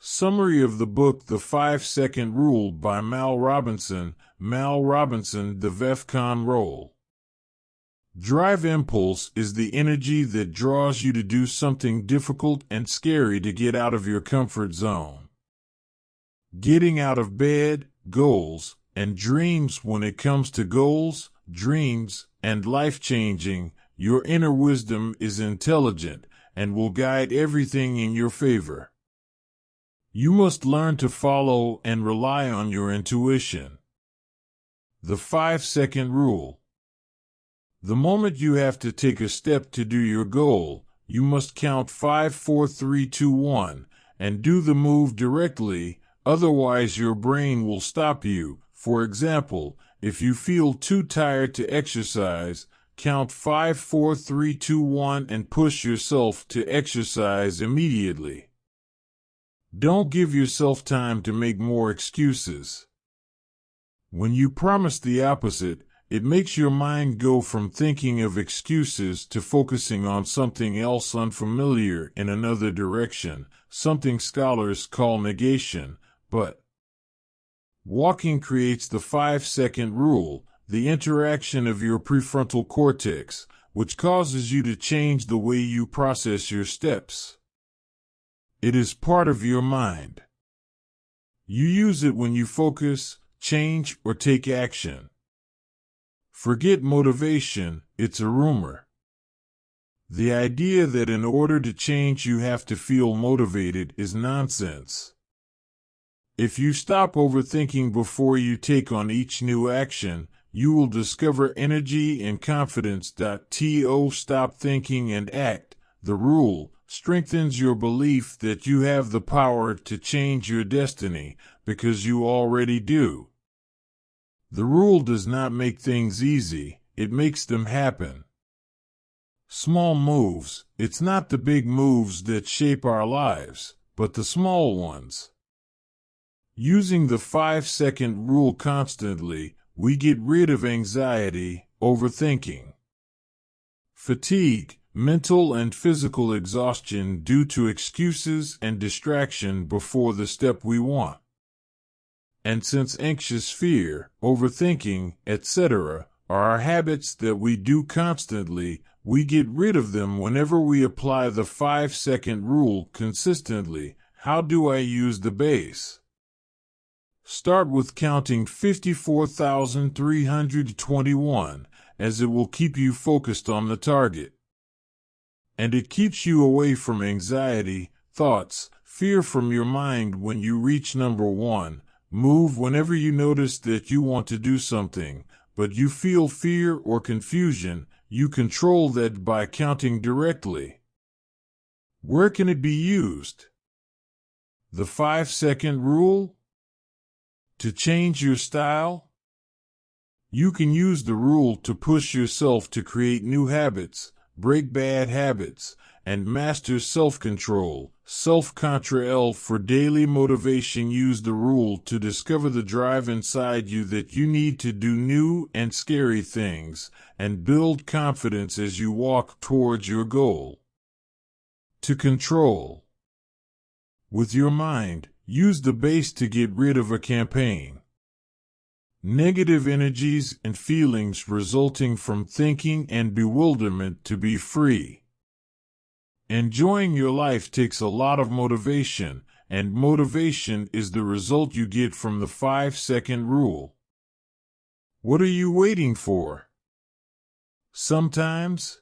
Summary of the book The 5-Second Rule by Mel Robinson. Mel Robinson, The VEFCON Role. Drive impulse is the energy that draws you to do something difficult and scary to get out of your comfort zone. Getting out of bed, goals, and dreams. When it comes to goals, dreams, and life-changing, your inner wisdom is intelligent and will guide everything in your favor. You must learn to follow and rely on your intuition. The 5-Second Rule. The moment you have to take a step to do your goal, you must count 5, 4, 3, 2, 1, and do the move directly, otherwise your brain will stop you. For example, if you feel too tired to exercise, count 5, 4, 3, 2, 1 and push yourself to exercise immediately. Don't give yourself time to make more excuses. When you promise the opposite, it makes your mind go from thinking of excuses to focusing on something else unfamiliar in another direction, something scholars call negation, but walking creates the 5-second rule, the interaction of your prefrontal cortex, which causes you to change the way you process your steps. It is part of your mind. You use it when you focus, change, or take action. Forget motivation, it's a rumor. The idea that in order to change you have to feel motivated is nonsense. If you stop overthinking before you take on each new action, you will discover energy and confidence. Stop thinking and act. The rule strengthens your belief that you have the power to change your destiny, because you already do. The rule does not make things easy, it makes them happen. Small moves. It's not the big moves that shape our lives, but the small ones. Using the 5-second rule constantly, we get rid of anxiety, overthinking, fatigue, mental and physical exhaustion due to excuses and distraction before the step we want. And since anxious fear, overthinking, etc., are our habits that we do constantly, we get rid of them whenever we apply the 5-second rule consistently. How do I use the base? Start with counting 54,321, as it will keep you focused on the target. And it keeps you away from anxiety, thoughts, fear from your mind. When you reach number 1, move whenever you notice that you want to do something, but you feel fear or confusion. You control that by counting directly. Where can it be used? The 5-second rule? To change your style? You can use the rule to push yourself to create new habits, break bad habits, and master self-control. Self-control for daily motivation. Use the rule to discover the drive inside you that you need to do new and scary things, and build confidence as you walk towards your goal. To control. With your mind, use the base to get rid of a campaign. Negative energies and feelings resulting from thinking and bewilderment to be free. Enjoying your life takes a lot of motivation, and motivation is the result you get from the 5-second rule. What are you waiting for? Sometimes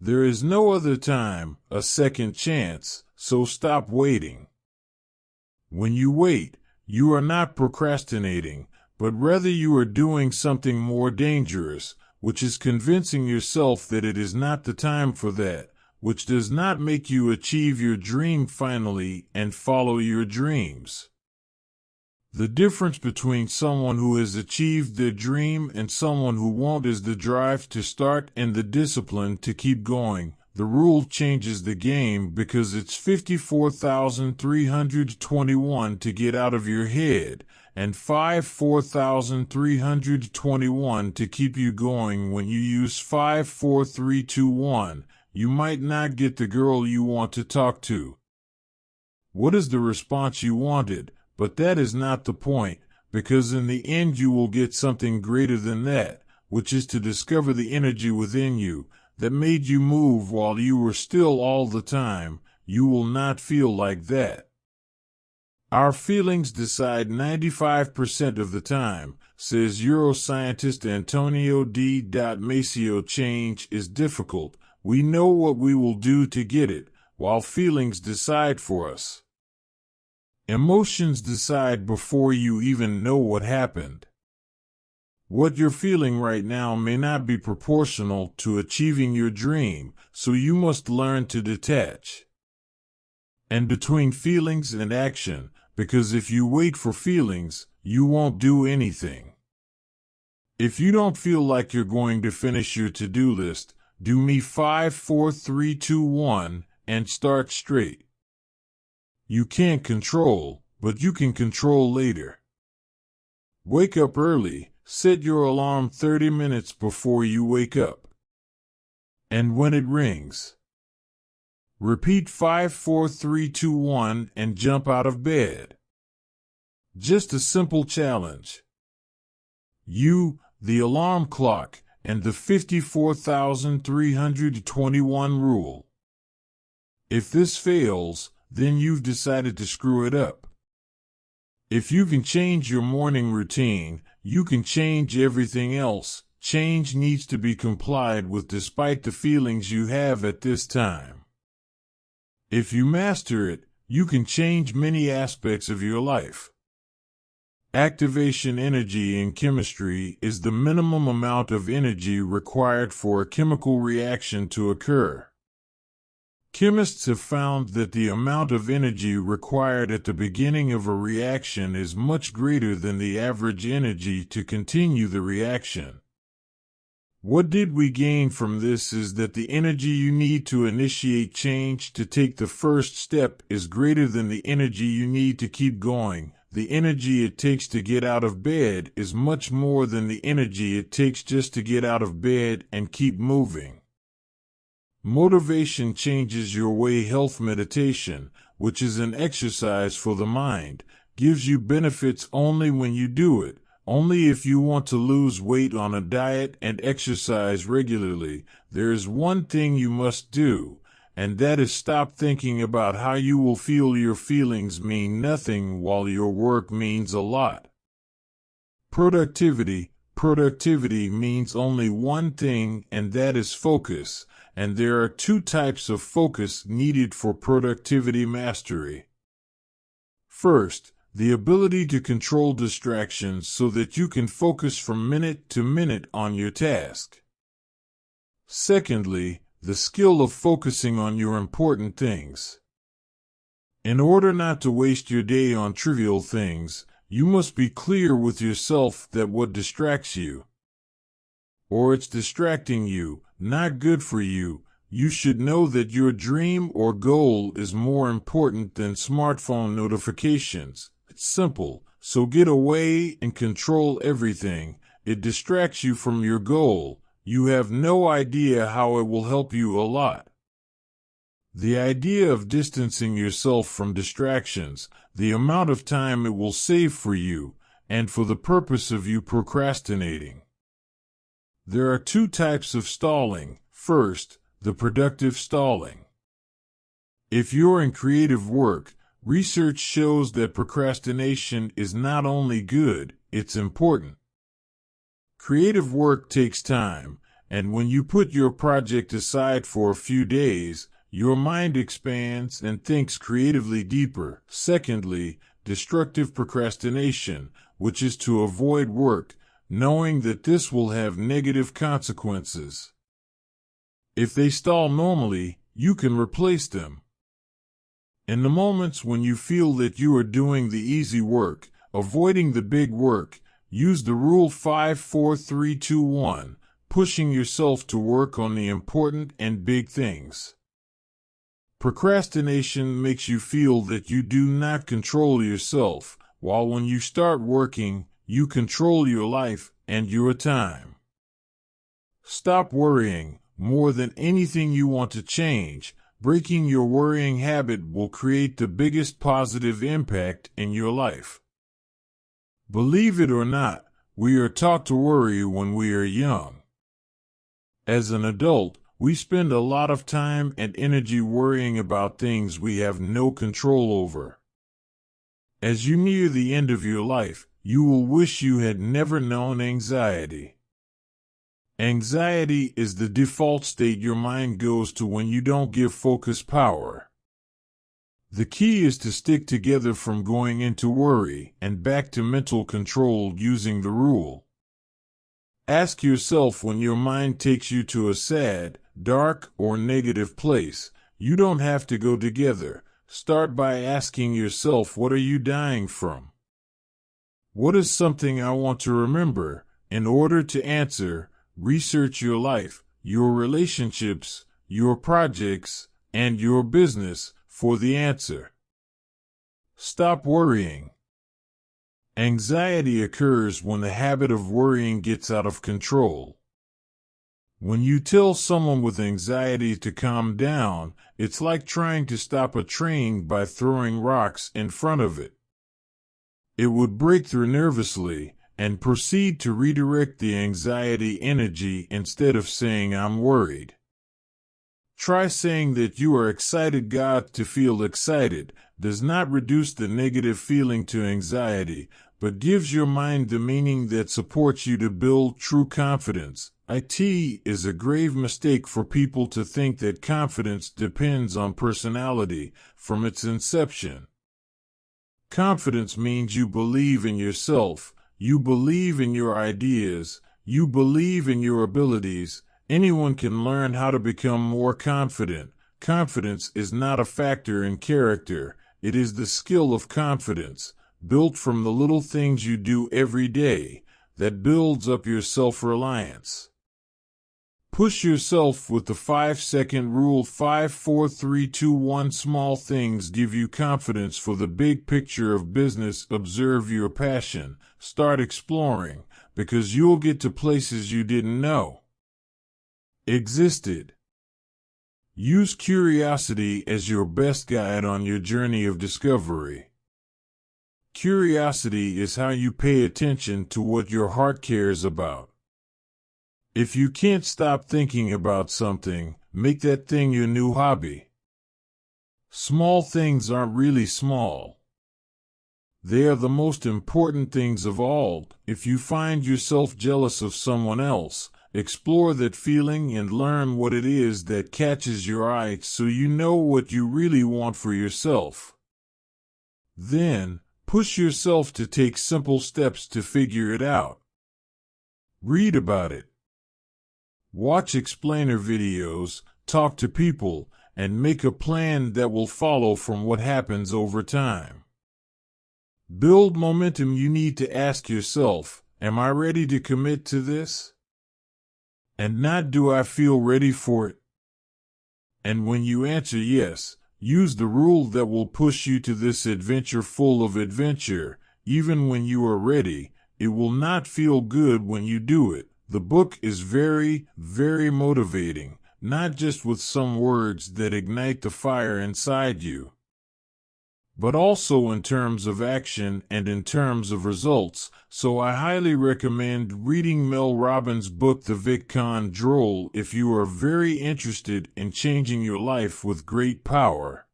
there is no other time, a second chance, so stop waiting. When you wait, you are not procrastinating, but rather you are doing something more dangerous, which is convincing yourself that it is not the time for that, which does not make you achieve your dream finally and follow your dreams. The difference between someone who has achieved their dream and someone who won't is the drive to start and the discipline to keep going. The rule changes the game because it's 54,321 to get out of your head, and 4,321 to keep you going. When you use 5, 4, 3, 2, 1, you might not get the girl you want to talk to. What is the response you wanted? But that is not the point, because in the end you will get something greater than that, which is to discover the energy within you that made you move while you were still all the time. You will not feel like that. Our feelings decide 95% of the time, says neuroscientist Antonio D. Maceo. Change is difficult. We know what we will do to get it, while feelings decide for us. Emotions decide before you even know what happened. What you're feeling right now may not be proportional to achieving your dream, so you must learn to detach. And between feelings and action, because if you wait for feelings, you won't do anything. If you don't feel like you're going to finish your to-do list, do me 5, 4, 3, 2, 1, and start straight. You can't control, but you can control later. Wake up early. Set your alarm 30 minutes before you wake up. And when it rings, repeat 5, 4, 3, 2, 1 and jump out of bed. Just a simple challenge. You, the alarm clock, and the 54,321 rule. If this fails, then you've decided to screw it up. If you can change your morning routine, you can change everything else. Change needs to be complied with despite the feelings you have at this time. If you master it, you can change many aspects of your life. Activation energy in chemistry is the minimum amount of energy required for a chemical reaction to occur. Chemists have found that the amount of energy required at the beginning of a reaction is much greater than the average energy to continue the reaction. What did we gain from this is that the energy you need to initiate change to take the first step is greater than the energy you need to keep going. The energy it takes to get out of bed is much more than the energy it takes just to get out of bed and keep moving. Motivation changes your way. Health meditation, which is an exercise for the mind, gives you benefits only when you do it. Only if you want to lose weight on a diet and exercise regularly. There is one thing you must do, and that is stop thinking about how you will feel. Your feelings mean nothing while your work means a lot. Productivity means only one thing, and that is focus. And there are two types of focus needed for productivity mastery. First, the ability to control distractions so that you can focus from minute to minute on your task. Secondly, the skill of focusing on your important things. In order not to waste your day on trivial things, you must be clear with yourself that what distracts you, or it's distracting you, not good for you. You should know that your dream or goal is more important than smartphone notifications. It's simple, so get away and control everything. It distracts you from your goal. You have no idea how it will help you a lot. The idea of distancing yourself from distractions, the amount of time it will save for you, and for the purpose of you procrastinating. There are two types of stalling. First, the productive stalling. If you're in creative work, research shows that procrastination is not only good, it's important. Creative work takes time, and when you put your project aside for a few days, your mind expands and thinks creatively deeper. Secondly, destructive procrastination, which is to avoid work, knowing that this will have negative consequences. If they stall normally, you can replace them. In the moments when you feel that you are doing the easy work, avoiding the big work, use the rule 5, 4, 3, 2, 1, pushing yourself to work on the important and big things. Procrastination makes you feel that you do not control yourself, while when you start working, you control your life and your time. Stop worrying. More than anything you want to change, breaking your worrying habit will create the biggest positive impact in your life. Believe it or not, we are taught to worry when we are young. As an adult, we spend a lot of time and energy worrying about things we have no control over. As you near the end of your life, you will wish you had never known anxiety. Anxiety is the default state your mind goes to when you don't give focus power. The key is to stick together from going into worry and back to mental control using the rule. Ask yourself when your mind takes you to a sad, dark, or negative place. You don't have to go together. Start by asking yourself, what are you dying from? What is something I want to remember? In order to answer, research your life, your relationships, your projects, and your business for the answer. Stop worrying. Anxiety occurs when the habit of worrying gets out of control. When you tell someone with anxiety to calm down, it's like trying to stop a train by throwing rocks in front of it. It would break through nervously and proceed to redirect the anxiety energy instead of saying, "I'm worried." Try saying that you are excited. God to feel excited does not reduce the negative feeling to anxiety, but gives your mind the meaning that supports you to build true confidence. It is a grave mistake for people to think that confidence depends on personality from its inception. Confidence means you believe in yourself, you believe in your ideas, you believe in your abilities. Anyone can learn how to become more confident. Confidence is not a factor in character, it is the skill of confidence, built from the little things you do every day, that builds up your self-reliance. Push yourself with the 5-second rule. 5, 4, 3, 2, 1. Small things give you confidence for the big picture of business. Observe your passion. Start exploring, because you'll get to places you didn't know existed. Use curiosity as your best guide on your journey of discovery. Curiosity is how you pay attention to what your heart cares about. If you can't stop thinking about something, make that thing your new hobby. Small things aren't really small. They are the most important things of all. If you find yourself jealous of someone else, explore that feeling and learn what it is that catches your eye so you know what you really want for yourself. Then, push yourself to take simple steps to figure it out. Read about it. Watch explainer videos, talk to people, and make a plan that will follow from what happens over time. Build momentum. You need to ask yourself, am I ready to commit to this? And not, do I feel ready for it? And when you answer yes, use the rule that will push you to this adventure full of adventure. Even when you are ready, it will not feel good when you do it. The book is very, very motivating, not just with some words that ignite the fire inside you, but also in terms of action and in terms of results. So I highly recommend reading Mel Robbins' book, The Vicon Droll, if you are very interested in changing your life with great power.